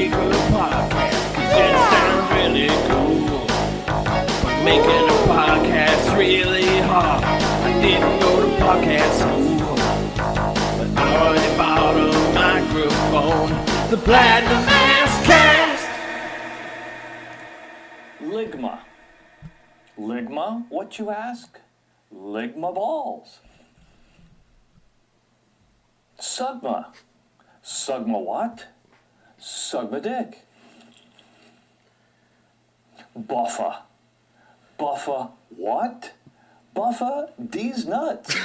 make a podcast, 'cause it sounds really cool. But making a podcast really hard. I didn't go to podcast school, but I already bought a microphone. The Platinum Ass Cast. Ligma. Ligma, what you ask? Ligma balls. Sugma. Sugma what? Sugma dick. Buffa. Buffa what? Buffa these nuts.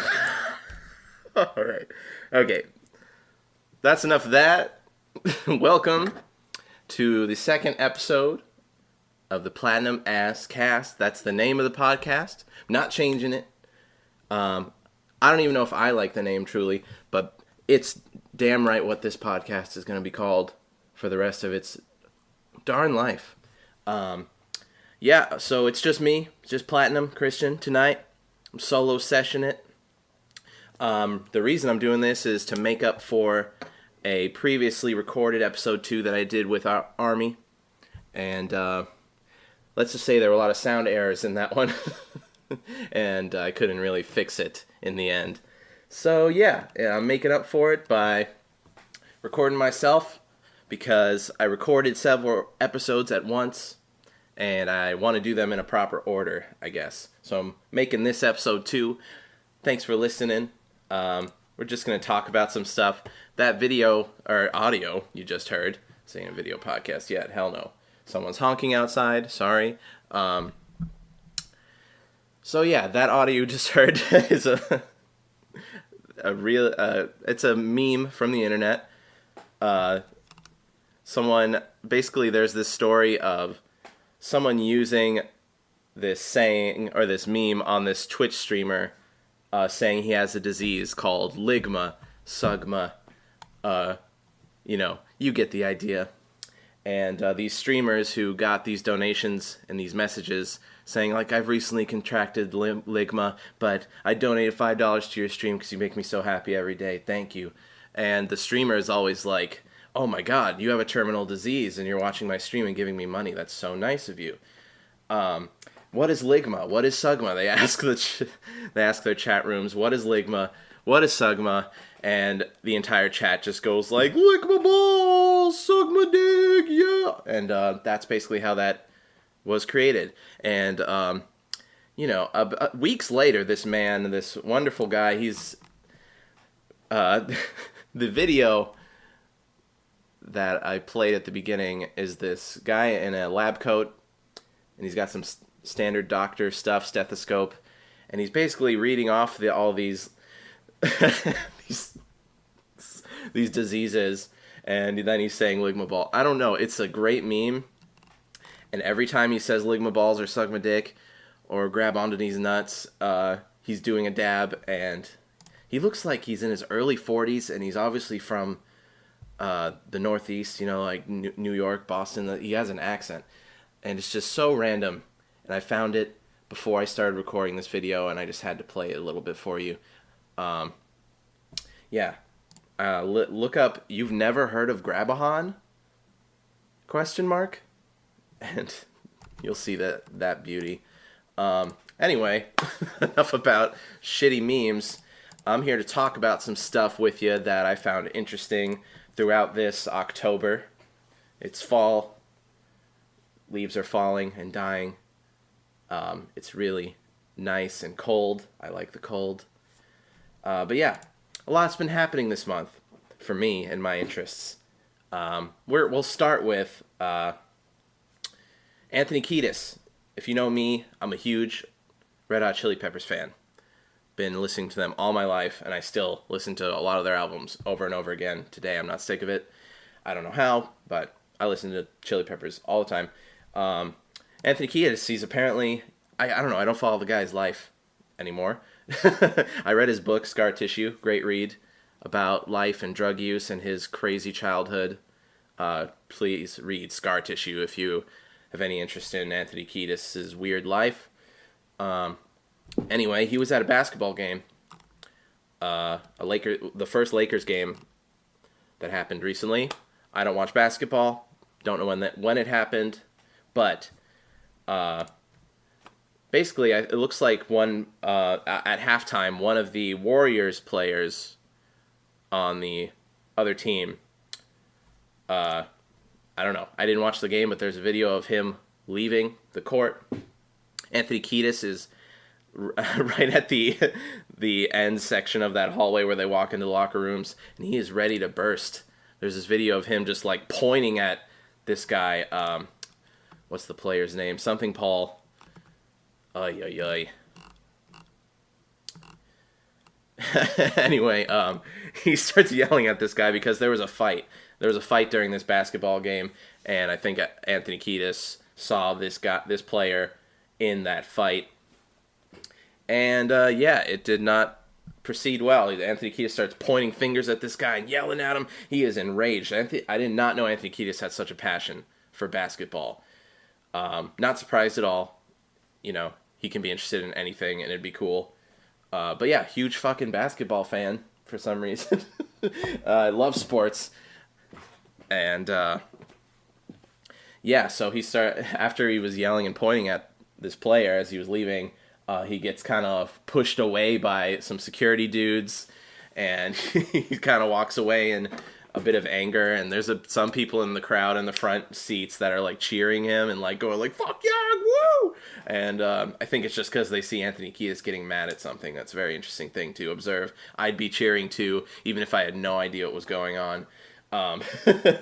All right. Okay. That's enough of that. Welcome to the second episode of the Platinum Ass Cast. That's the name of the podcast. I'm not changing it. I don't even know if I like the name truly, but it's damn right what this podcast is going to be called for the rest of its darn life. Yeah, so it's just me, just Platinum Christian tonight. I'm solo session it. The reason I'm doing this is to make up for a previously recorded episode 2 that I did with our Army. And let's just say there were a lot of sound errors in that one. And I couldn't really fix it in the end. So yeah, I'm making up for it by recording myself because I recorded several episodes at once and I want to do them in a proper order, I guess. So I'm making this episode 2. Thanks for listening. We're just going to talk about some stuff. That video, or audio you just heard, saying a video podcast yet, hell no. Someone's honking outside, sorry. So yeah, that audio you just heard is a real, it's a meme from the internet. Basically there's this story of someone using this saying, or this meme on this Twitch streamer, saying he has a disease called Ligma, Sugma, you get the idea. And these streamers who got these donations and these messages saying, like, I've recently contracted Ligma, but I donated $5 to your stream because you make me so happy every day. Thank you. And the streamer is always like, oh my god, you have a terminal disease and you're watching my stream and giving me money. That's so nice of you. What is Ligma? What is Sugma? They ask their chat rooms, what is Ligma? What is Sugma? And the entire chat just goes like, Ligma balls, Sugma dick, yeah. And that's basically how that was created. And, weeks later, this man, this wonderful guy, he's, the video that I played at the beginning is this guy in a lab coat, and he's got some standard doctor stuff, stethoscope, and he's basically reading off all these these diseases, and then he's saying Ligma ball. I don't know, it's a great meme, and every time he says Ligma balls or Sugma dick or grab onto these nuts, he's doing a dab, and he looks like he's in his early 40s, and he's obviously from the Northeast, like New York, Boston. He has an accent, and it's just so random, and I found it before I started recording this video, and I just had to play it a little bit for you. Look up, you've never heard of Grabahan? ? And you'll see that beauty. Anyway, enough about shitty memes. I'm here to talk about some stuff with you that I found interesting throughout this October. It's fall. Leaves are falling and dying. It's really nice and cold. I like the cold. But yeah, a lot's been happening this month for me and my interests. We'll start with Anthony Kiedis. If you know me, I'm a huge Red Hot Chili Peppers fan. Been listening to them all my life, and I still listen to a lot of their albums over and over again. Today, I'm not sick of it. I don't know how, but I listen to Chili Peppers all the time. Anthony Kiedis, he's apparently, I don't know, I don't follow the guy's life anymore. I read his book, Scar Tissue, great read, about life and drug use and his crazy childhood. Please read Scar Tissue if you have any interest in Anthony Kiedis' weird life. Anyway, he was at a basketball game, the first Lakers game that happened recently. I don't watch basketball. Don't know when it happened, but basically it looks like at halftime, one of the Warriors players on the other team, I don't know, I didn't watch the game, but there's a video of him leaving the court. Anthony Kiedis is right at the end section of that hallway where they walk into locker rooms, and he is ready to burst. There's this video of him just like pointing at this guy. What's the player's name? Something Paul. Ay. Anyway, he starts yelling at this guy because there was a fight. There was a fight during this basketball game, and I think Anthony Kiedis saw this player in that fight. And it did not proceed well. Anthony Kiedis starts pointing fingers at this guy and yelling at him. He is enraged. I did not know Anthony Kiedis had such a passion for basketball. Not surprised at all. You know, he can be interested in anything and it'd be cool. But yeah, huge fucking basketball fan for some reason. I love sports. And so after he was yelling and pointing at this player as he was leaving, he gets kind of pushed away by some security dudes, and he kind of walks away in a bit of anger, and there's some people in the crowd in the front seats that are like cheering him and like going like, fuck yeah, woo! And I think it's just because they see Anthony Kiedis getting mad at something. That's a very interesting thing to observe. I'd be cheering too, even if I had no idea what was going on.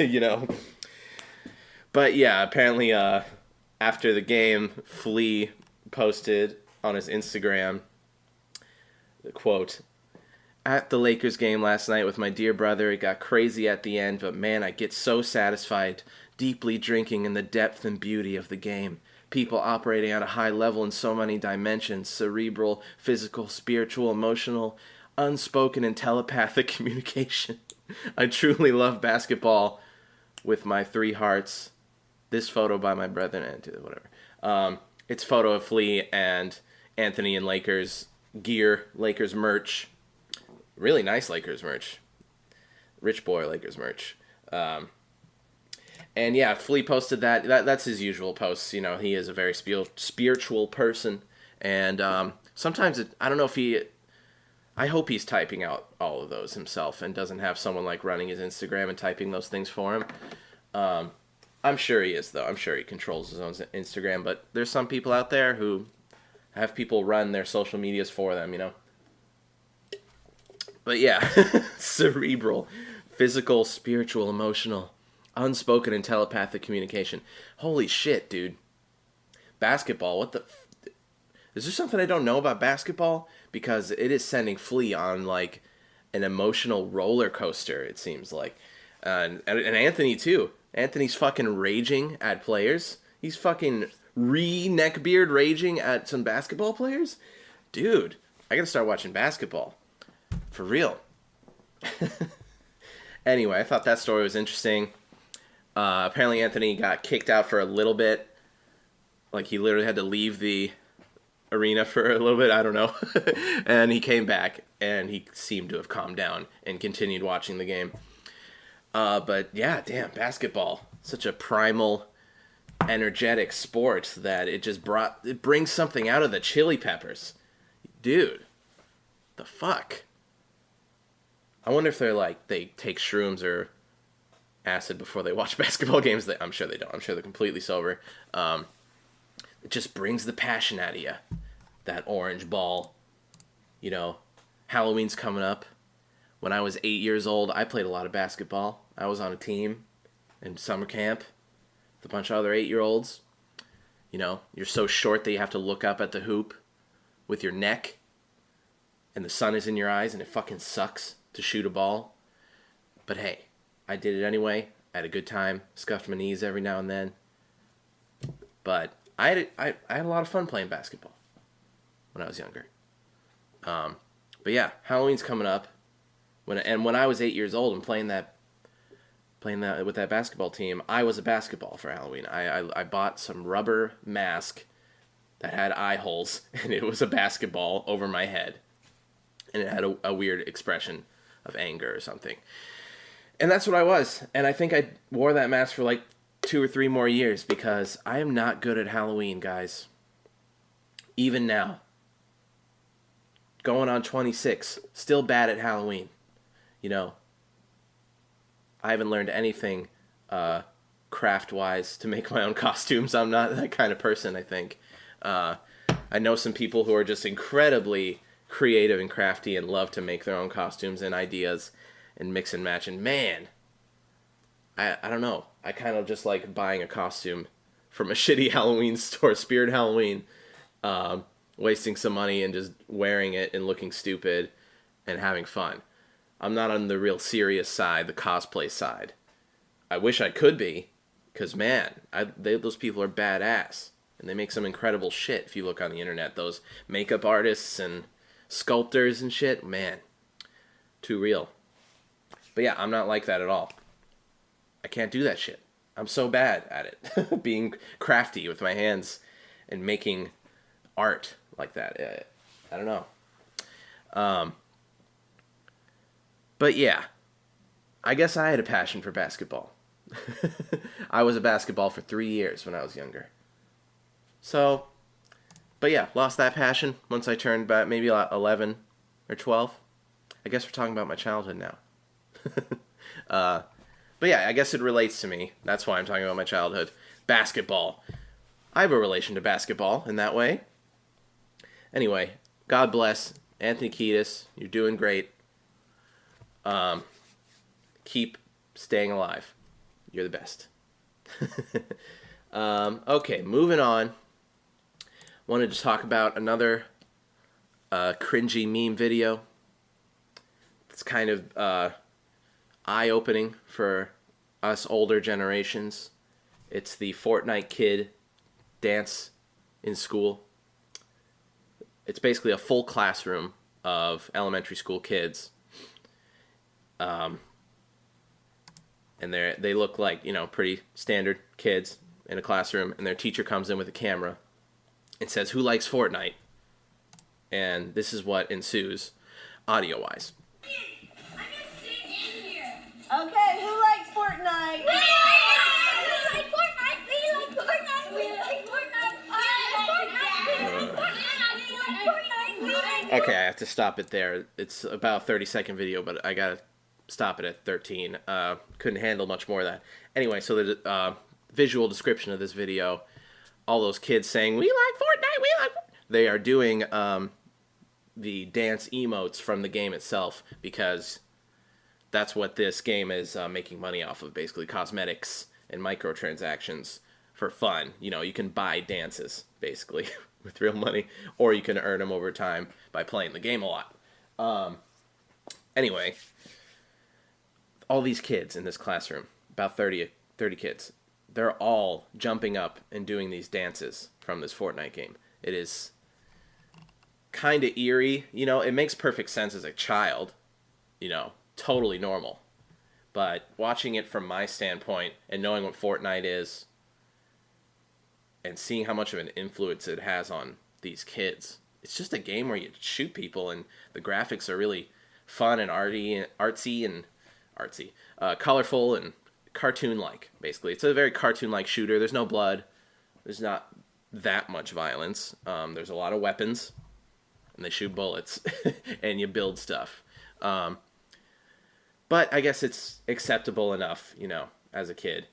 You know? But yeah, apparently after the game, Flea posted on his Instagram, the quote, "At the Lakers game last night with my dear brother, it got crazy at the end, but man, I get so satisfied, deeply drinking in the depth and beauty of the game. People operating at a high level in so many dimensions, cerebral, physical, spiritual, emotional, unspoken, and telepathic communication. I truly love basketball with my three hearts. This photo by my brother," and whatever. It's a photo of Flea and Anthony in Lakers gear, Lakers merch. Really nice Lakers merch. Rich boy Lakers merch. And yeah, Flea posted that. That's his usual posts. You know, he is a very spiritual person. And sometimes, I don't know if I hope he's typing out all of those himself and doesn't have someone like running his Instagram and typing those things for him. I'm sure he is, though. I'm sure he controls his own Instagram. But there's some people out there who have people run their social medias for them, you know? But yeah, cerebral, physical, spiritual, emotional, unspoken, and telepathic communication. Holy shit, dude. Basketball, what the... Is there something I don't know about basketball? Because it is sending Flea on, like, an emotional roller coaster, it seems like. And Anthony, too. Anthony's fucking raging at players. He's fucking neckbeard raging at some basketball players. Dude, I gotta start watching basketball. For real. Anyway, I thought that story was interesting. Apparently Anthony got kicked out for a little bit. Like, he literally had to leave the arena for a little bit. I don't know. And he came back, and he seemed to have calmed down and continued watching the game. But yeah, damn, basketball. Such a primal, energetic sport that it brings something out of the Chili Peppers. Dude, the fuck? I wonder if they take shrooms or acid before they watch basketball games. I'm sure they don't. I'm sure they're completely sober. It just brings the passion out of you. That orange ball. You know, Halloween's coming up. When I was 8 years old, I played a lot of basketball. I was on a team in summer camp with a bunch of other 8-year-olds. You know, you're so short that you have to look up at the hoop with your neck, and the sun is in your eyes, and it fucking sucks to shoot a ball. But hey, I did it anyway. I had a good time. Scuffed my knees every now and then. But I had a lot of fun playing basketball when I was younger. But yeah, Halloween's coming up. When I was 8 years old and playing that with that basketball team, I was a basketball for Halloween. I bought some rubber mask that had eye holes, and it was a basketball over my head, and it had a weird expression of anger or something. And that's what I was. And I think I wore that mask for like 2 or 3 more years because I am not good at Halloween, guys. Even now. Going on 26. Still bad at Halloween. You know, I haven't learned anything craft-wise to make my own costumes. I'm not that kind of person, I think. I know some people who are just incredibly creative and crafty and love to make their own costumes and ideas and mix and match. And man, I don't know. I kind of just like buying a costume from a shitty Halloween store, Spirit Halloween, wasting some money and just wearing it and looking stupid and having fun. I'm not on the real serious side, the cosplay side. I wish I could be, because man, those people are badass. And they make some incredible shit if you look on the internet. Those makeup artists and sculptors and shit, man, too real. But yeah, I'm not like that at all. I can't do that shit. I'm so bad at it. Being crafty with my hands and making art like that. I don't know. But yeah, I guess I had a passion for basketball. I was a basketball for 3 years when I was younger. So, but yeah, lost that passion once I turned about maybe 11 or 12. I guess we're talking about my childhood now. But yeah, I guess it relates to me. That's why I'm talking about my childhood. Basketball. I have a relation to basketball in that way. Anyway, God bless Anthony Kiedis. You're doing great. Keep staying alive. You're the best. Okay, moving on. Wanted to talk about another cringy meme video. It's kind of eye-opening for us older generations. It's the Fortnite kid dance in school. It's basically a full classroom of elementary school kids. And they look like, pretty standard kids in a classroom, and their teacher comes in with a camera and says, "Who likes Fortnite?" And this is what ensues, audio-wise. Okay, who likes Fortnite? We like Fortnite! We like Fortnite! We like Fortnite! Okay, I have to stop it there. It's about a 30-second video, but I gotta stop it at 13. Couldn't handle much more of that. Anyway, so the visual description of this video, all those kids saying, "We like Fortnite! We like..." They are doing the dance emotes from the game itself, because that's what this game is making money off of, basically cosmetics and microtransactions for fun. You can buy dances, basically, with real money, or you can earn them over time by playing the game a lot. Anyway, all these kids in this classroom, about 30 kids, they're all jumping up and doing these dances from this Fortnite game. It is kind of eerie. It makes perfect sense as a child, totally normal. But watching it from my standpoint and knowing what Fortnite is and seeing how much of an influence it has on these kids, it's just a game where you shoot people, and the graphics are really fun and artsy, colorful and cartoon-like, basically. It's a very cartoon-like shooter. There's no blood. There's not that much violence. There's a lot of weapons, and they shoot bullets, and you build stuff. But I guess it's acceptable enough, as a kid,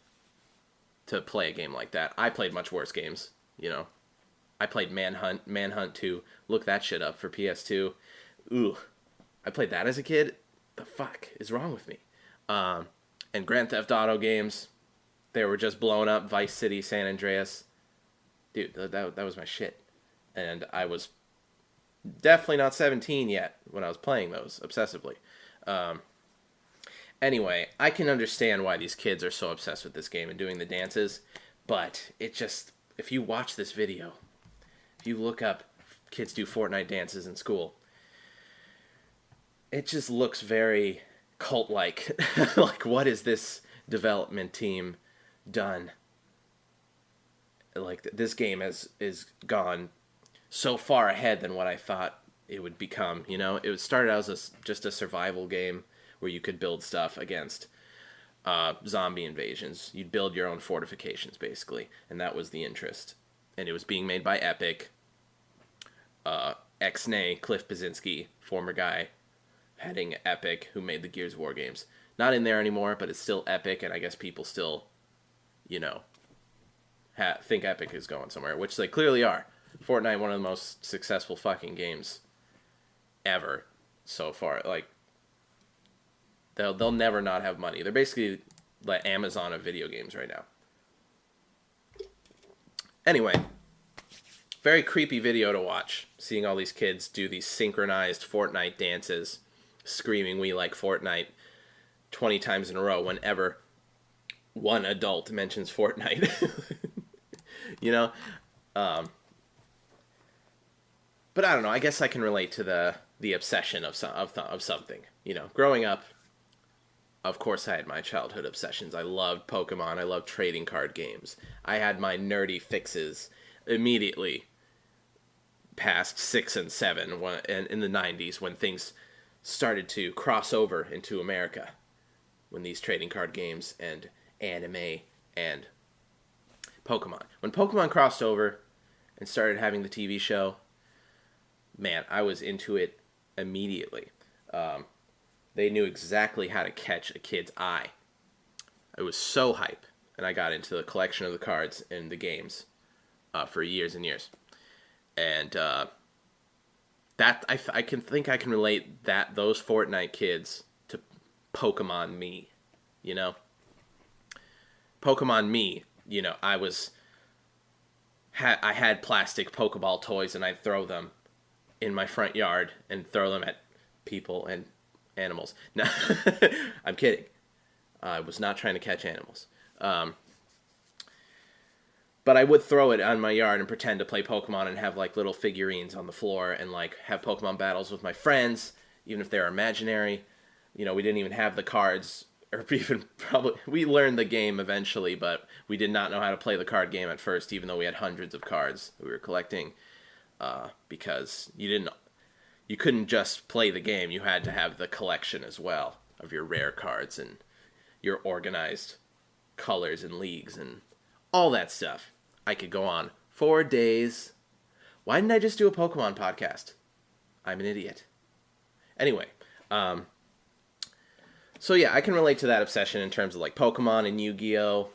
to play a game like that. I played much worse games, I played Manhunt 2. Look that shit up for PS2. Ooh. I played that as a kid? The fuck is wrong with me? And Grand Theft Auto games, they were just blowing up. Vice City, San Andreas. Dude, that was my shit. And I was definitely not 17 yet when I was playing those obsessively. Anyway, I can understand why these kids are so obsessed with this game and doing the dances, but it just, if you watch this video, if you look up kids do Fortnite dances in school, it just looks very cult-like. Like, what is this development team done? Like, this game is gone so far ahead than what I thought it would become. It started out as just a survival game where you could build stuff against zombie invasions. You'd build your own fortifications, basically, and that was the interest. And it was being made by Epic. Ex-nay Cliff Basinski, former guy heading Epic, who made the Gears of War games. Not in there anymore, but it's still Epic, and I guess people still, think Epic is going somewhere, which they clearly are. Fortnite, one of the most successful fucking games ever so far. Like, they'll never not have money. They're basically like Amazon of video games right now. Anyway, very creepy video to watch. Seeing all these kids do these synchronized Fortnite dances, screaming "We like Fortnite" 20 times in a row whenever one adult mentions Fortnite. But I don't know. I guess I can relate to the obsession of something. Growing up, of course, I had my childhood obsessions. I loved Pokemon. I loved trading card games. I had my nerdy fixes immediately past 6 and 7 in the 90s when things started to cross over into America. When these trading card games and anime and Pokemon. When Pokemon crossed over and started having the TV show, man, I was into it immediately. They knew exactly how to catch a kid's eye. It was so hype, and I got into the collection of the cards in the games for years and years. And that I can relate those Fortnite kids to Pokemon me, Pokemon me, I had plastic Pokeball toys, and I'd throw them in my front yard and throw them at people and animals. No, I'm kidding. I was not trying to catch animals. But I would throw it on my yard and pretend to play Pokemon and have like little figurines on the floor and like have Pokemon battles with my friends, even if they're imaginary. We didn't even have the cards, or even probably, we learned the game eventually, but we did not know how to play the card game at first, even though we had hundreds of cards that we were collecting, because you couldn't just play the game, you had to have the collection as well of your rare cards and your organized colors and leagues and all that stuff. I could go on for days. Why didn't I just do a Pokemon podcast? I'm an idiot. Anyway, so yeah, I can relate to that obsession in terms of like Pokemon and Yu-Gi-Oh!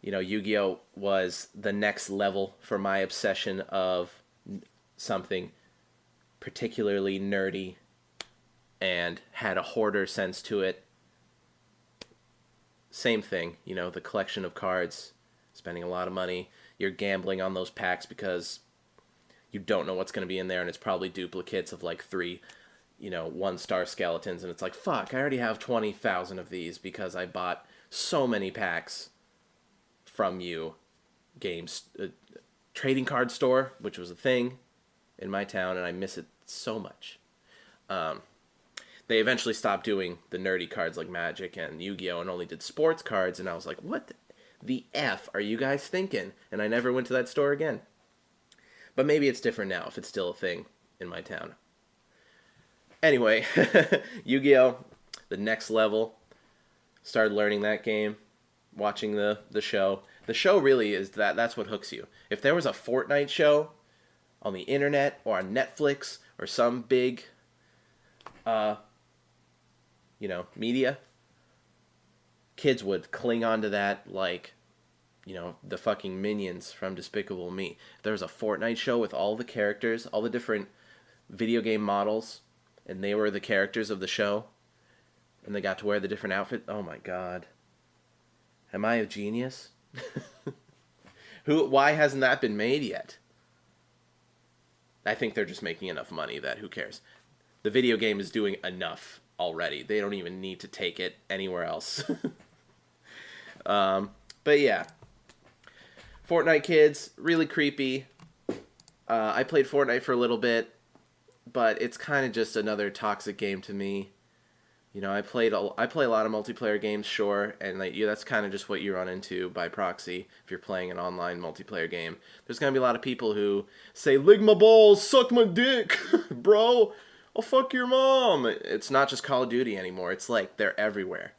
Yu-Gi-Oh! Was the next level for my obsession of something particularly nerdy and had a hoarder sense to it. Same thing, the collection of cards, spending a lot of money. You're gambling on those packs because you don't know what's going to be in there, and it's probably duplicates of like 3, 1-star skeletons, and it's like, fuck, I already have 20,000 of these because I bought so many packs from you. Games, trading card store, which was a thing in my town, and I miss it so much. They eventually stopped doing the nerdy cards like Magic and Yu-Gi-Oh! And only did sports cards, and I was like, what the F are you guys thinking? And I never went to that store again. But maybe it's different now, if it's still a thing in my town. Anyway, Yu-Gi-Oh! The next level. Started learning that game, watching the show. The show really is that's what hooks you. If there was a Fortnite show on the internet or on Netflix or some big media, kids would cling on to that like, the fucking minions from Despicable Me. If there was a Fortnite show with all the characters, all the different video game models, and they were the characters of the show, and they got to wear the different outfits, oh my god. Am I a genius? Why hasn't that been made yet? I think they're just making enough money that who cares. The video game is doing enough already. They don't even need to take it anywhere else. But yeah. Fortnite kids, really creepy. I played Fortnite for a little bit, but it's kind of just another toxic game to me. I play a lot of multiplayer games, sure, and that's kind of just what you run into by proxy if you're playing an online multiplayer game. There's going to be a lot of people who say, lick my balls, suck my dick, bro. I'll fuck your mom. It's not just Call of Duty anymore. It's like they're everywhere.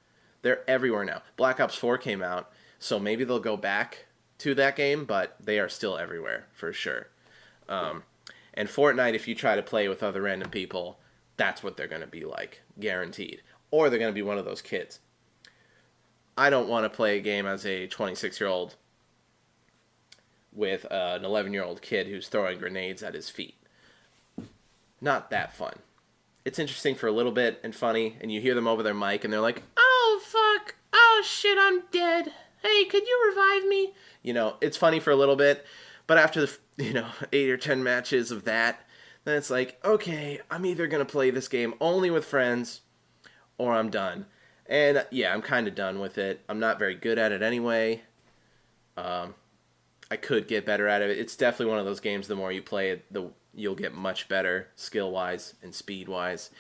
They're everywhere now. Black Ops 4 came out, so maybe they'll go back to that game, but they are still everywhere for sure. And Fortnite, if you try to play with other random people, that's what they're going to be like, guaranteed. Or they're going to be one of those kids. I don't want to play a game as a 26-year-old with an 11-year-old kid who's throwing grenades at his feet. Not that fun. It's interesting for a little bit and funny, and you hear them over their mic, and they're like, "Oh, fuck. Oh, shit, I'm dead. Hey, could you revive me?" You know, it's funny for a little bit, but after the, 8 or 10 matches of that, then it's like, okay, I'm either going to play this game only with friends, or I'm done. And yeah, I'm kind of done with it. I'm not very good at it anyway. I could get better at it. It's definitely one of those games, the more you play it, you'll get much better skill-wise and speed-wise.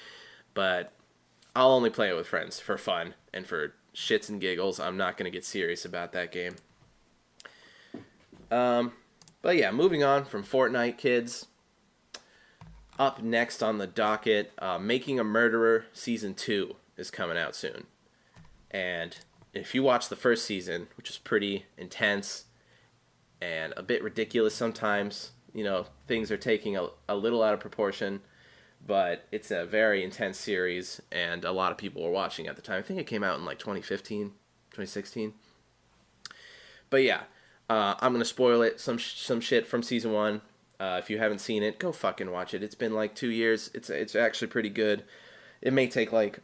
But I'll only play it with friends for fun and for shits and giggles. I'm not going to get serious about that game. But yeah, moving on from Fortnite, kids. Up next on the docket, Making a Murderer Season 2 is coming out soon. And if you watch the first season, which is pretty intense and a bit ridiculous sometimes, things are taking a little out of proportion, but it's a very intense series, and a lot of people were watching at the time. I think it came out in like 2015, 2016. But yeah, I'm going to spoil it, some shit from Season 1. If you haven't seen it, go fucking watch it. It's been like 2 years. It's actually pretty good. It may take like,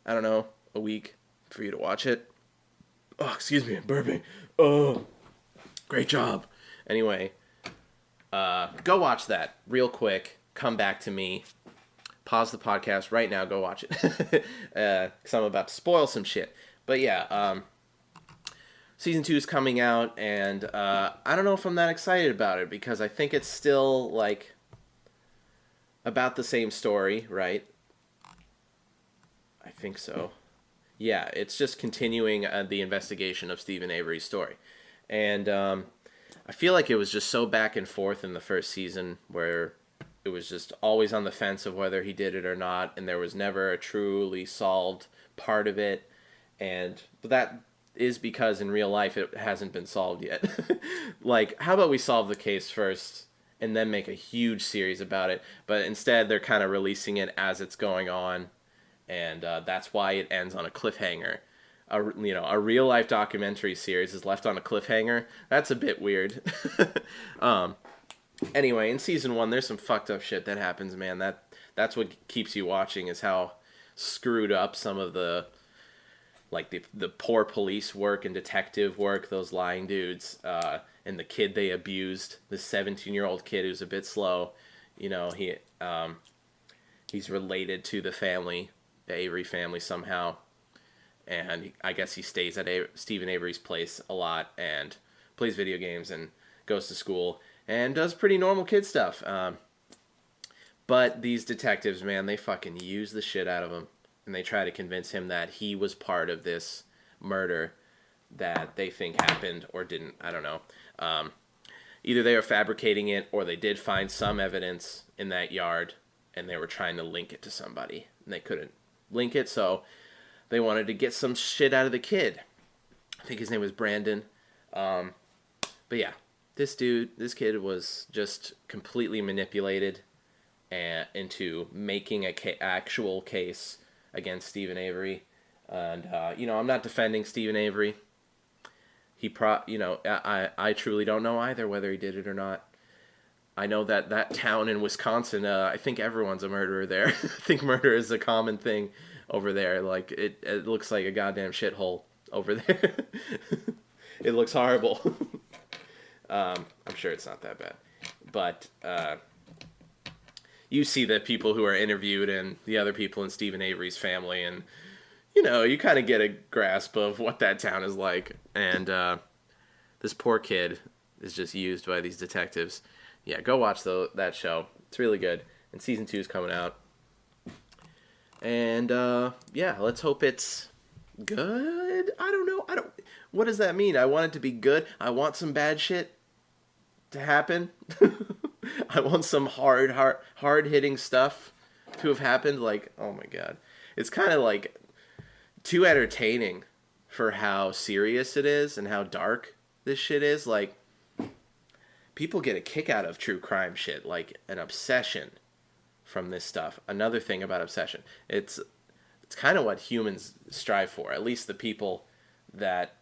I don't know, a week for you to watch it. Oh, excuse me, I'm burping. Oh, great job. Anyway, go watch that real quick. Come back to me. Pause the podcast right now. Go watch it. Because I'm about to spoil some shit. But yeah, Season 2 is coming out, and I don't know if I'm that excited about it, because I think it's still, like, about the same story, right? I think so. Yeah, it's just continuing the investigation of Stephen Avery's story. And I feel like it was just so back and forth in the first season, where it was just always on the fence of whether he did it or not, and there was never a truly solved part of it. And that is because in real life it hasn't been solved yet. Like, how about we solve the case first and then make a huge series about it? But instead they're kind of releasing it as it's going on, and that's why it ends on a cliffhanger. A real life documentary series is left on a cliffhanger. That's a bit weird. Anyway, in Season 1 there's some fucked up shit that happens, man. That's what keeps you watching, is how screwed up some of the poor police work and detective work, those lying dudes, and the kid they abused, the 17-year-old kid who's a bit slow. He's related to the family, the Avery family, somehow. And I guess he stays at Stephen Avery's place a lot and plays video games and goes to school and does pretty normal kid stuff. But these detectives, man, they fucking use the shit out of him. And they try to convince him that he was part of this murder that they think happened or didn't. I don't know. Either they are fabricating it, or they did find some evidence in that yard and they were trying to link it to somebody. And they couldn't link it, so they wanted to get some shit out of the kid. I think his name was Brandon. But yeah, this kid was just completely manipulated into making a actual case against Stephen Avery. And I'm not defending Stephen Avery. I truly don't know either whether he did it or not. I know that town in Wisconsin, I think everyone's a murderer there. I think murder is a common thing over there. Like, it looks like a goddamn shithole over there. It looks horrible. I'm sure it's not that bad. But you see the people who are interviewed and the other people in Stephen Avery's family, and you kind of get a grasp of what that town is like. And this poor kid is just used by these detectives. Yeah, go watch that show. It's really good. And Season 2 is coming out. And yeah, let's hope it's good. I don't know. What does that mean? I want it to be good. I want some bad shit to happen. I want some hard hitting stuff to have happened. Like, oh my god, it's kind of like too entertaining for how serious it is and how dark this shit is. Like, people get a kick out of true crime shit, like an obsession from this stuff. Another thing about obsession, it's kind of what humans strive for, at least the people that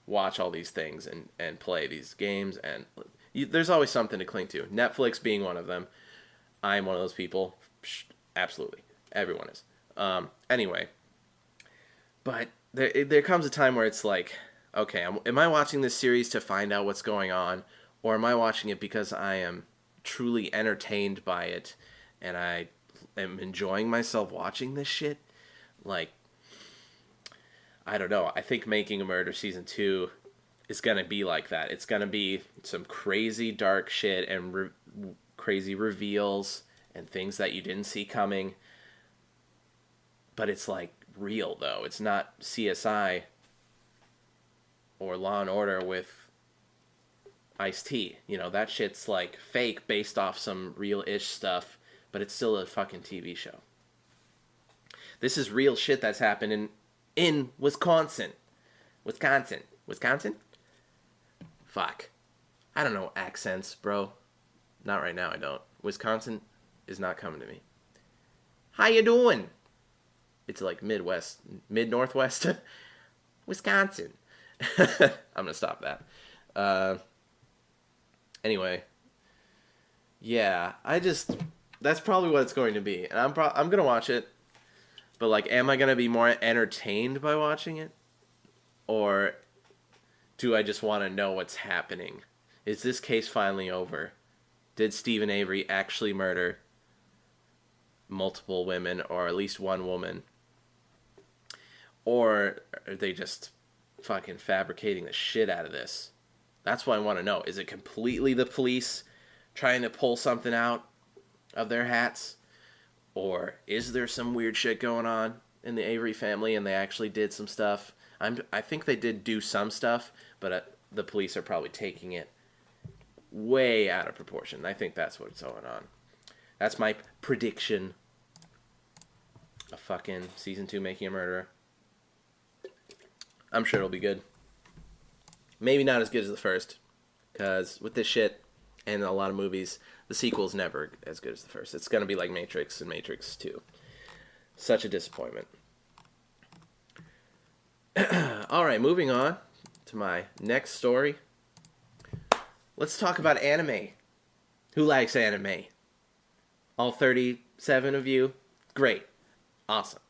watch all these things and play these games, and there's always something to cling to. Netflix being one of them. I'm one of those people. Absolutely. Everyone is. Anyway. But there comes a time where it's like, okay, am I watching this series to find out what's going on? Or am I watching it because I am truly entertained by it and I am enjoying myself watching this shit? Like, I don't know. I think Making a Murder Season 2 is going to be like that. It's going to be some crazy dark shit and crazy reveals and things that you didn't see coming. But it's like real, though. It's not CSI or Law and Order with Ice-T. You know, that shit's like fake based off some real-ish stuff, but it's still a fucking TV show. This is real shit that's happening in Wisconsin. Wisconsin? Fuck. I don't know accents, bro. Not right now, I don't. Wisconsin is not coming to me. How you doing? It's like Midwest, mid-Northwest. Wisconsin. I'm gonna stop that. Anyway. Yeah, that's probably what it's going to be. And I'm gonna watch it. But, like, am I gonna be more entertained by watching it? Or do I just want to know what's happening? Is this case finally over? Did Stephen Avery actually murder multiple women, or at least one woman? Or are they just fucking fabricating the shit out of this? That's what I want to know. Is it completely the police trying to pull something out of their hats? Or is there some weird shit going on in the Avery family and they actually did some stuff? I think they did do some stuff, but the police are probably taking it way out of proportion. I think that's what's going on. That's my prediction of fucking Season 2 Making a Murderer. I'm sure it'll be good. Maybe not as good as the first, because with this shit and a lot of movies, the sequel's never as good as the first. It's going to be like Matrix and Matrix 2. Such a disappointment. Alright, moving on to my next story. Let's talk about anime. Who likes anime? All 37 of you? Great. Awesome.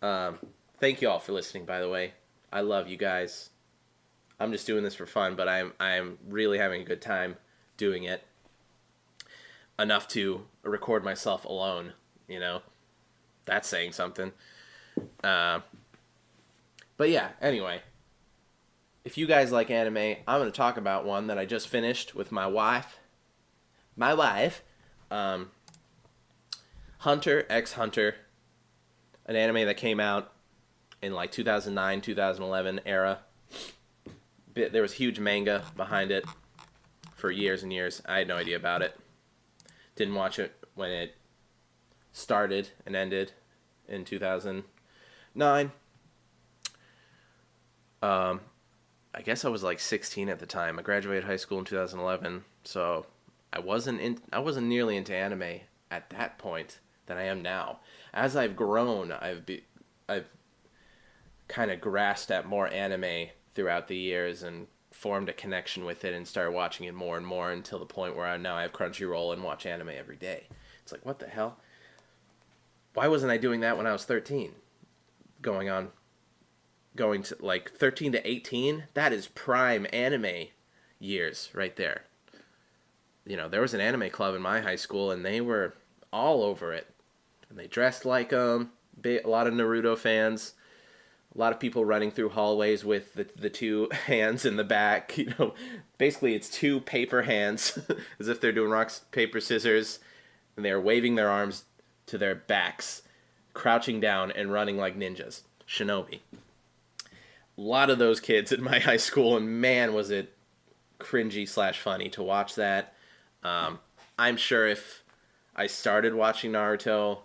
Thank you all for listening, by the way. I love you guys. I'm just doing this for fun, but I'm really having a good time doing it. Enough to record myself alone, you know. That's saying something. But yeah, anyway. If you guys like anime, I'm going to talk about one that I just finished with my wife. Hunter x Hunter. An anime that came out in like 2009, 2011 era. There was huge manga behind it for years and years. I had no idea about it. Didn't watch it when it started and ended in 2009. I guess I was like 16 at the time. I graduated high school in 2011, so I wasn't nearly into anime at that point than I am now. As I've grown, I've kind of grasped at more anime throughout the years and formed a connection with it and started watching it more and more until the point where I have Crunchyroll and watch anime every day. It's like, what the hell? Why wasn't I doing that when I was 13? Going to like 13 to 18? That is prime anime years right there. You know, there was an anime club in my high school and they were all over it. And they dressed like a lot of Naruto fans. A lot of people running through hallways with the two hands in the back. You know, basically it's two paper hands, as if they're doing rock, paper, scissors, and they're waving their arms to their backs, crouching down and running like ninjas. Shinobi. A lot of those kids in my high school, and man, was it cringy / funny to watch that. I'm sure if I started watching Naruto,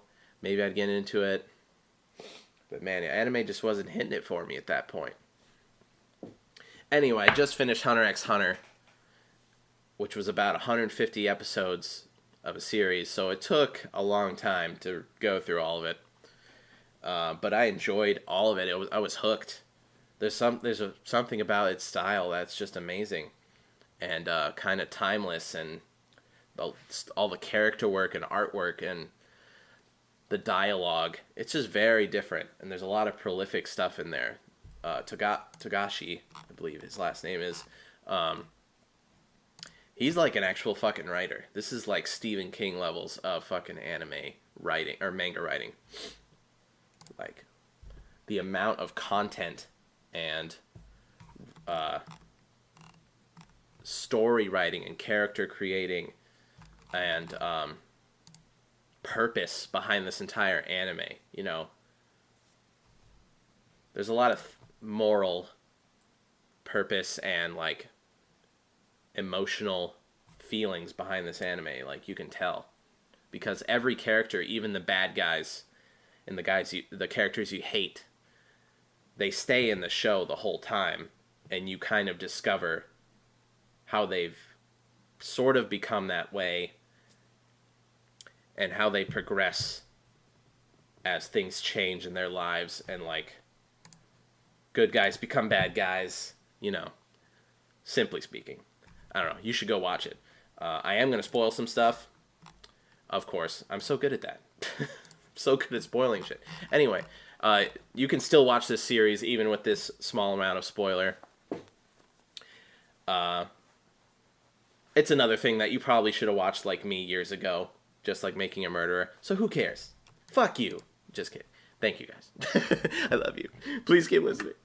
maybe I'd get into it. But man, anime just wasn't hitting it for me at that point. Anyway, I just finished Hunter x Hunter, which was about 150 episodes of a series, so it took a long time to go through all of it. But I enjoyed all of it. I was hooked. There's something about its style that's just amazing, and kind of timeless, and all the character work and artwork and the dialogue. It's just very different, and there's a lot of prolific stuff in there. Togashi, I believe his last name is. He's like an actual fucking writer. This is like Stephen King levels of fucking anime writing or manga writing. Like the amount of content and story writing and character creating and purpose behind this entire anime, you know. There's a lot of moral purpose and like emotional feelings behind this anime, like you can tell, because every character, even the bad guys and the characters you hate, they stay in the show the whole time, and you kind of discover how they've sort of become that way and how they progress as things change in their lives, and like good guys become bad guys, you know, simply speaking. I don't know. You should go watch it. I am going to spoil some stuff. Of course. I'm so good at that. So good at spoiling shit. Anyway, you can still watch this series even with this small amount of spoiler. It's another thing that you probably should have watched like me years ago, just like Making a Murderer. So who cares? Fuck you. Just kidding. Thank you guys. I love you. Please keep listening.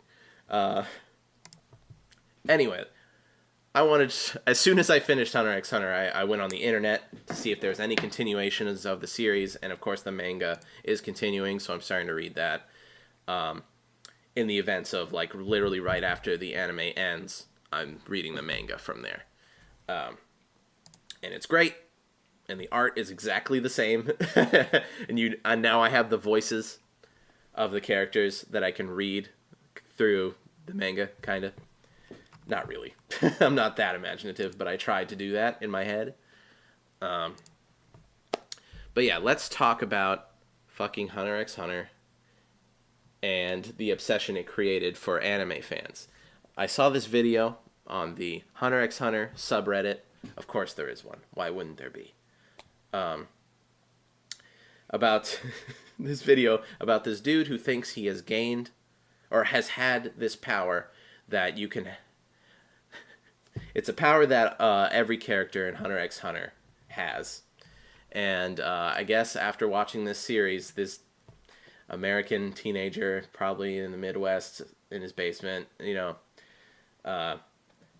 Anyway, as soon as I finished Hunter x Hunter, I went on the internet to see if there was any continuations of the series, and of course the manga is continuing, so I'm starting to read that. In the events of, like, literally right after the anime ends, I'm reading the manga from there. And it's great, and the art is exactly the same, and now I have the voices of the characters that I can read through the manga, kind of. Not really. I'm not that imaginative, but I tried to do that in my head. But yeah, let's talk about fucking Hunter x Hunter and the obsession it created for anime fans. I saw this video on the Hunter x Hunter subreddit. Of course there is one. Why wouldn't there be? About this video about this dude who thinks he has gained or has had this power that you can... It's a power that every character in Hunter x Hunter has. And I guess after watching this series, this American teenager, probably in the Midwest, in his basement, you know,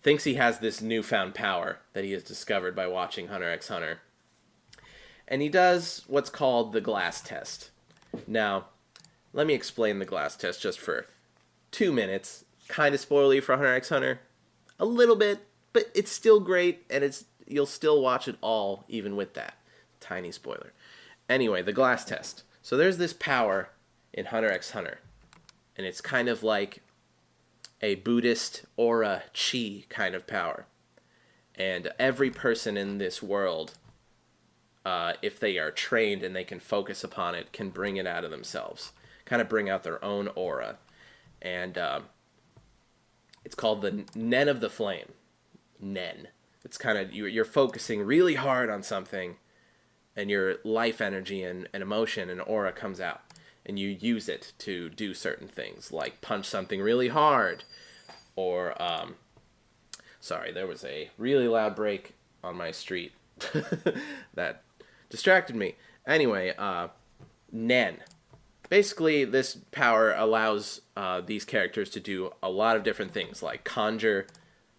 thinks he has this newfound power that he has discovered by watching Hunter x Hunter. And he does what's called the glass test. Now, let me explain the glass test just for 2 minutes. Kind of spoilery for Hunter x Hunter. A little bit, but it's still great, and you'll still watch it all, even with that. Tiny spoiler. Anyway, the glass test. So there's this power in Hunter x Hunter, and it's kind of like a Buddhist aura chi kind of power. And every person in this world, if they are trained and they can focus upon it, can bring it out of themselves. Kind of bring out their own aura. And it's called the Nen of the Flame. Nen. It's kind of, you're focusing really hard on something, and your life energy and emotion and aura comes out. And you use it to do certain things, like punch something really hard. Or, sorry, there was a really loud break on my street that distracted me. Anyway, Nen. Basically, this power allows these characters to do a lot of different things, like conjure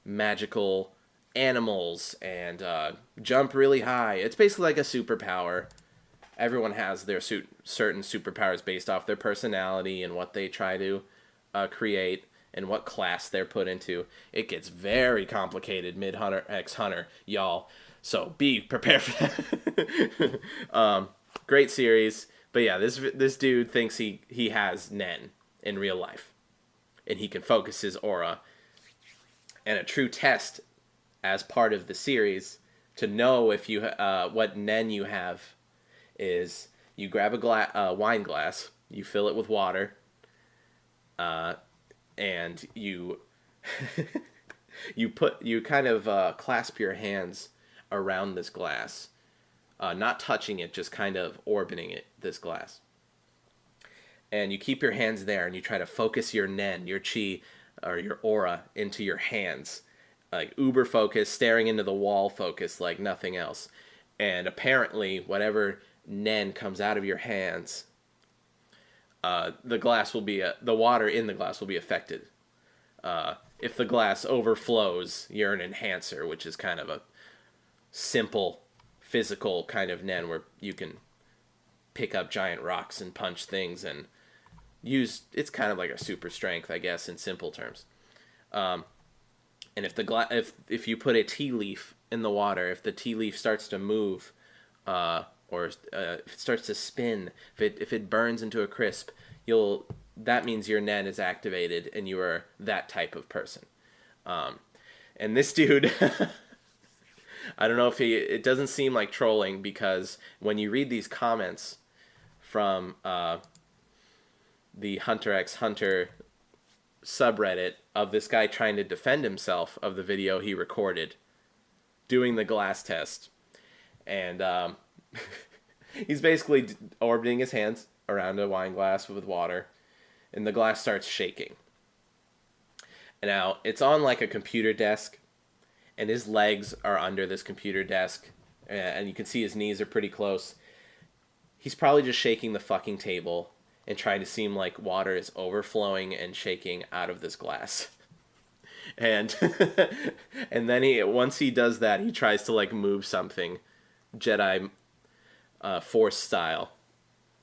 magical animals and jump really high. It's basically like a superpower. Everyone has their certain superpowers based off their personality and what they try to create and what class they're put into. It gets very complicated mid-Hunter x Hunter, y'all. So be prepared for that. Great series. But yeah, this dude thinks he has Nen in real life. And he can focus his aura And a true test as part of the series to know if you what nen you have is you grab a wine glass, you fill it with water, and you you kind of clasp your hands around this glass, not touching it, just kind of orbiting this glass. And you keep your hands there, and you try to focus your nen, your chi, or your aura into your hands, like uber focus, staring into the wall focus like nothing else. And apparently, whatever nen comes out of your hands, the water in the glass will be affected. If the glass overflows, you're an enhancer, which is kind of a simple physical kind of nen where you can pick up giant rocks and punch things and it's kind of like a super strength, I guess, in simple terms. And if if you put a tea leaf in the water, if the tea leaf starts to move, or if it starts to spin, if it burns into a crisp, that means your nen is activated and you are that type of person. And this dude, I don't know if it doesn't seem like trolling, because when you read these comments from the Hunter x Hunter subreddit of this guy trying to defend himself of the video he recorded doing the glass test, and he's basically orbiting his hands around a wine glass with water, and the glass starts shaking. And now it's on like a computer desk, and his legs are under this computer desk, and you can see his knees are pretty close. He's probably just shaking the fucking table and trying to seem like water is overflowing and shaking out of this glass. And and then once he does that, he tries to like move something Jedi Force style,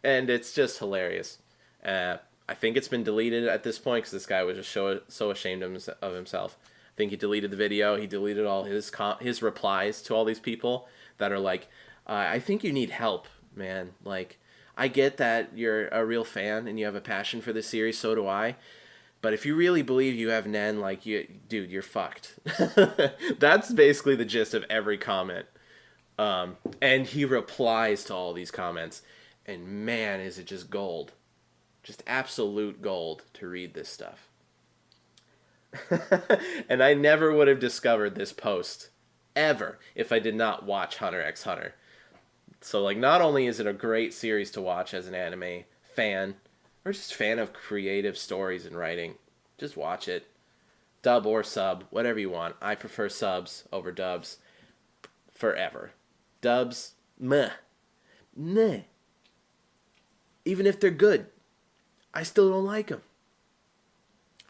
and it's just hilarious. I think it's been deleted at this point because this guy was just so ashamed of himself. I think he deleted the video. He deleted all his replies to all these people that are like, I think you need help, man. Like, I get that you're a real fan and you have a passion for this series, so do I. But if you really believe you have nen, like, dude, you're fucked. That's basically the gist of every comment. And he replies to all these comments. And man, is it just gold. Just absolute gold to read this stuff. And I never would have discovered this post, ever, if I did not watch Hunter x Hunter. So, like, not only is it a great series to watch as an anime fan, or just fan of creative stories and writing, just watch it. Dub or sub, whatever you want. I prefer subs over dubs forever. Dubs, meh. Meh. Even if they're good, I still don't like them.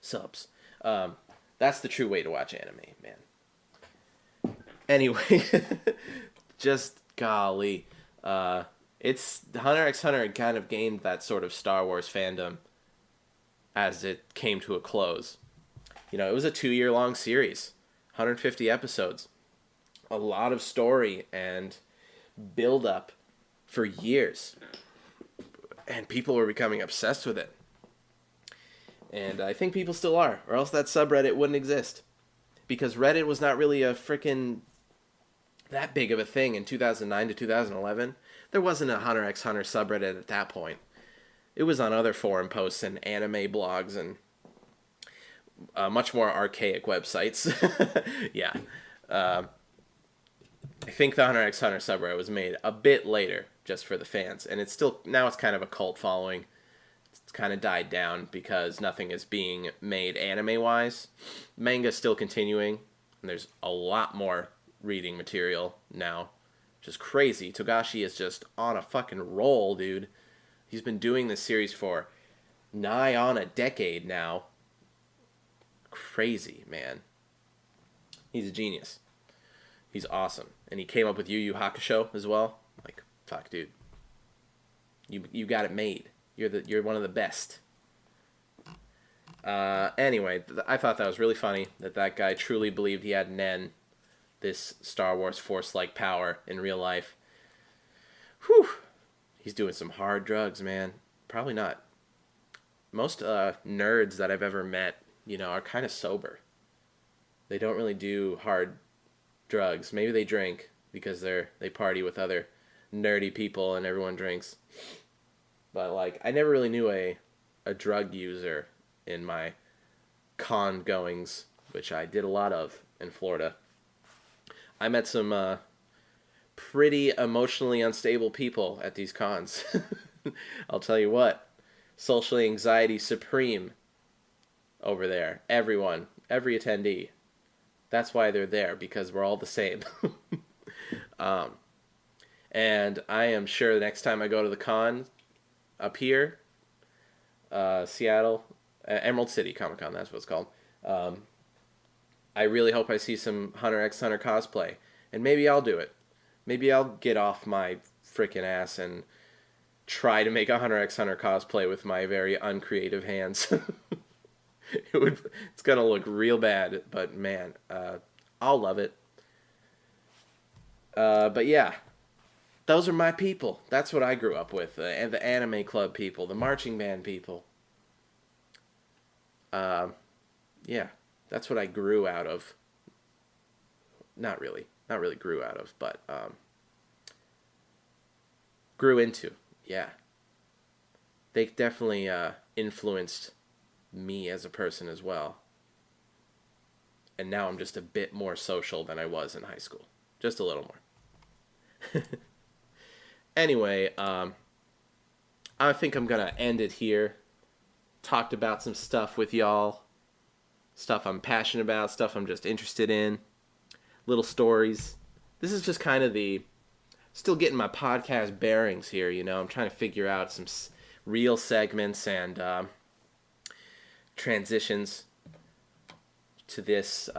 Subs. That's the true way to watch anime, man. Anyway, just golly. It's Hunter x Hunter kind of gained that sort of Star Wars fandom as it came to a close. You know, it was a 2-year-long series, 150 episodes, a lot of story and build-up for years, and people were becoming obsessed with it. And I think people still are, or else that subreddit wouldn't exist, because Reddit was not really a freaking that big of a thing in 2009 to 2011. There wasn't a Hunter x Hunter subreddit at that point. It was on other forum posts and anime blogs and much more archaic websites. Yeah. I think the Hunter x Hunter subreddit was made a bit later just for the fans. And it's still, now it's kind of a cult following. It's kind of died down because nothing is being made anime-wise. Manga's still continuing, and there's a lot more reading material now. Just crazy. Togashi is just on a fucking roll, dude. He's been doing this series for nigh on a decade now. Crazy, man. He's a genius. He's awesome. And he came up with Yu Yu Hakusho as well. Like, fuck, dude. You got it made. You're one of the best. Anyway, I thought that was really funny that guy truly believed he had nen, this Star Wars Force-like power in real life. Whew. He's doing some hard drugs, man. Probably not. Most nerds that I've ever met, are kind of sober. They don't really do hard drugs. Maybe they drink because they party with other nerdy people and everyone drinks. But like, I never really knew a drug user in my con goings, which I did a lot of in Florida. I met some pretty emotionally unstable people at these cons. I'll tell you what, social anxiety supreme over there. Everyone, every attendee. That's why they're there, because we're all the same. And I am sure the next time I go to the con up here, Seattle, Emerald City Comic Con, that's what it's called. I really hope I see some Hunter x Hunter cosplay. And maybe I'll do it. Maybe I'll get off my frickin' ass and try to make a Hunter x Hunter cosplay with my very uncreative hands. It's gonna look real bad, but man, I'll love it. But yeah, those are my people. That's what I grew up with. And the anime club people, the marching band people. Yeah, that's what I grew out of. Not really grew out of, but grew into. Yeah, they definitely influenced me as a person as well. And now I'm just a bit more social than I was in high school. Just a little more. Anyway, I think I'm going to end it here. Talked about some stuff with y'all. Stuff I'm passionate about, stuff I'm just interested in. Little stories. This is just kind of still getting my podcast bearings here, you know. I'm trying to figure out some real segments and transitions to this,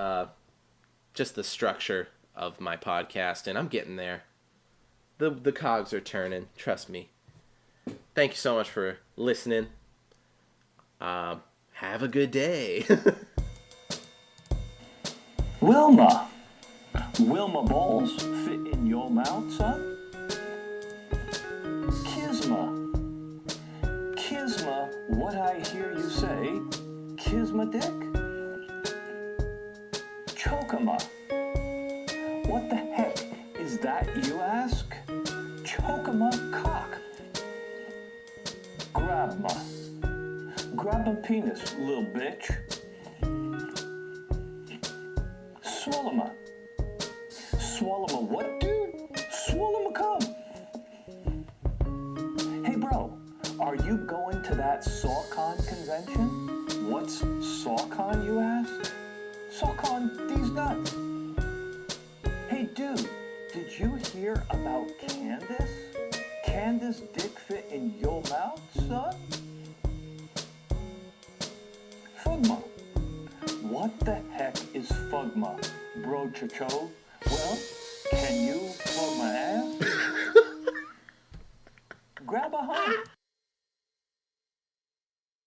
just the structure of my podcast, and I'm getting there. The cogs are turning, trust me. Thank you so much for listening. Have a good day. Wilma balls fit in your mouth, son? Kisma, what I hear you say, Kisma dick? Chokama, what the heck is that, you ask? Chokama cock. Grab my penis, little bitch. Swallow my what, dude? Swallow my cum. Hey, bro, are you going to that SawCon convention? What's SawCon, you ask? SawCon, these nuts. Hey, dude, did you hear about Candace? Candace dick fit in your mouth, son? Fugma. What the heck is Fugma, bro chacho? Well,